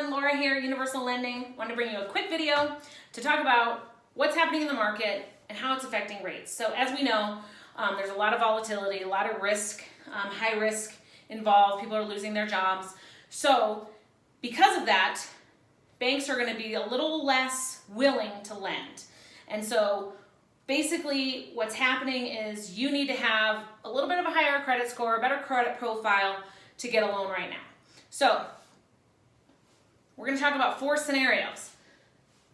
everyone, Laura here, Universal Lending. Wanted to bring you a quick video to talk about what's happening in the market and how it's affecting rates. So as we know, there's a lot of volatility, a lot of risk, high risk involved. People are losing their jobs. So because of that, banks are going to be a little less willing to lend. And so basically what's happening is you need to have a little bit of a higher credit score, a better credit profile to get a loan right now. So we're going to talk about 4 scenarios.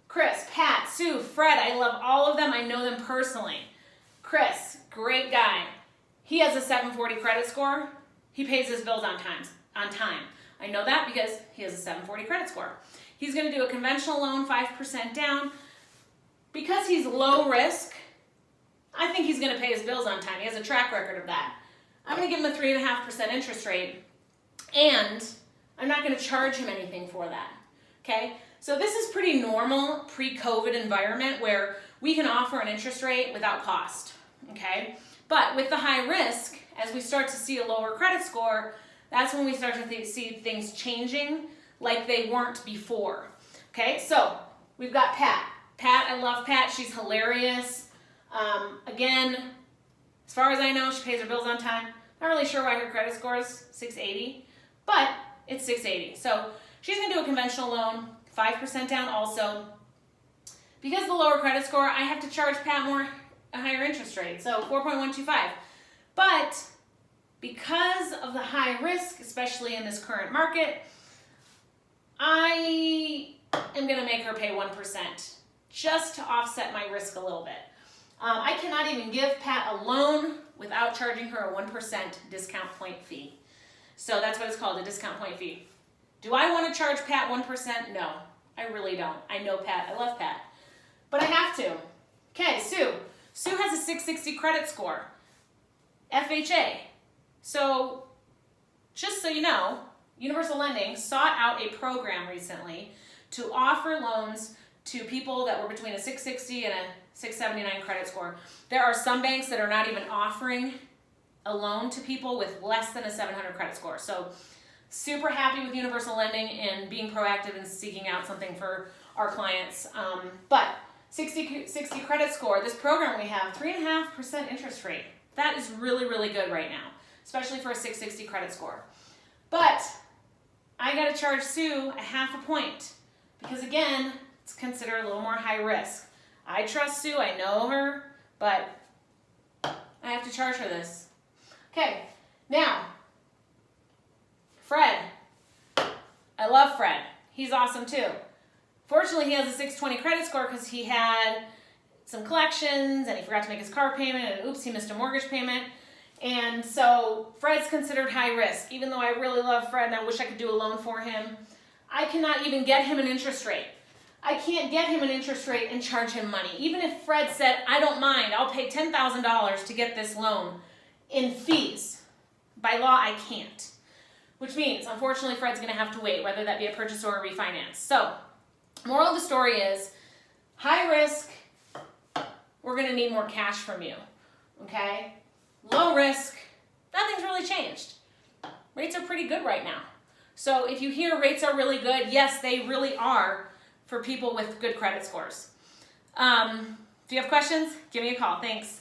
Chris, Pat, Sue, Fred, I love all of them. I know them personally. Chris, great guy. He has a 740 credit score. He pays his bills on time. I know that because he has a 740 credit score. He's going to do a conventional loan, 5% down. Because he's low risk, I think he's going to pay his bills on time. He has a track record of that. I'm going to give him a 3.5% interest rate, and I'm not going to charge him anything for that, okay? So this is pretty normal pre-COVID environment where we can offer an interest rate without cost, okay? But with the high risk, as we start to see a lower credit score, that's when we start to see things changing like they weren't before, okay? So we've got Pat. Pat, I love Pat. She's hilarious. Again, as far as I know, she pays her bills on time. Not really sure why her credit score is 680, but it's 680. So she's going to do a conventional loan, 5% down also. Because of the lower credit score, I have to charge Pat a higher interest rate, so 4.125. But because of the high risk, especially in this current market, I am going to make her pay 1% just to offset my risk a little bit. I cannot even give Pat a loan without charging her a 1% discount point fee. So that's what it's called, a discount point fee. Do I want to charge Pat 1%? No, I really don't. I know Pat. I love Pat. But I have to. Okay, Sue. Sue has a 660 credit score. FHA. So just so you know, Universal Lending sought out a program recently to offer loans to people that were between a 660 and a 679 credit score. There are some banks that are not even offering a loan to people with less than a 700 credit score. So super happy with Universal Lending and being proactive and seeking out something for our clients. But 60 credit score, this program we have, 3.5% interest rate. That is really, really good right now, especially for a 660 credit score. But I got to charge Sue a 0.5 point because, again, it's considered a little more high risk. I trust Sue, I know her, but I have to charge her this. Okay, now, Fred. I love Fred. He's awesome too. Fortunately, he has a 620 credit score because he had some collections and he forgot to make his car payment and oops, he missed a mortgage payment. And so Fred's considered high risk. Even though I really love Fred and I wish I could do a loan for him, I cannot even get him an interest rate. I can't get him an interest rate and charge him money. Even if Fred said, I don't mind, I'll pay $10,000 to get this loan in fees. By law, I can't. Which means, unfortunately, Fred's going to have to wait, whether that be a purchase or a refinance. So, moral of the story is, high risk, we're going to need more cash from you. Okay? Low risk, nothing's really changed. Rates are pretty good right now. So if you hear rates are really good, yes, they really are for people with good credit scores. If you have questions, give me a call. Thanks.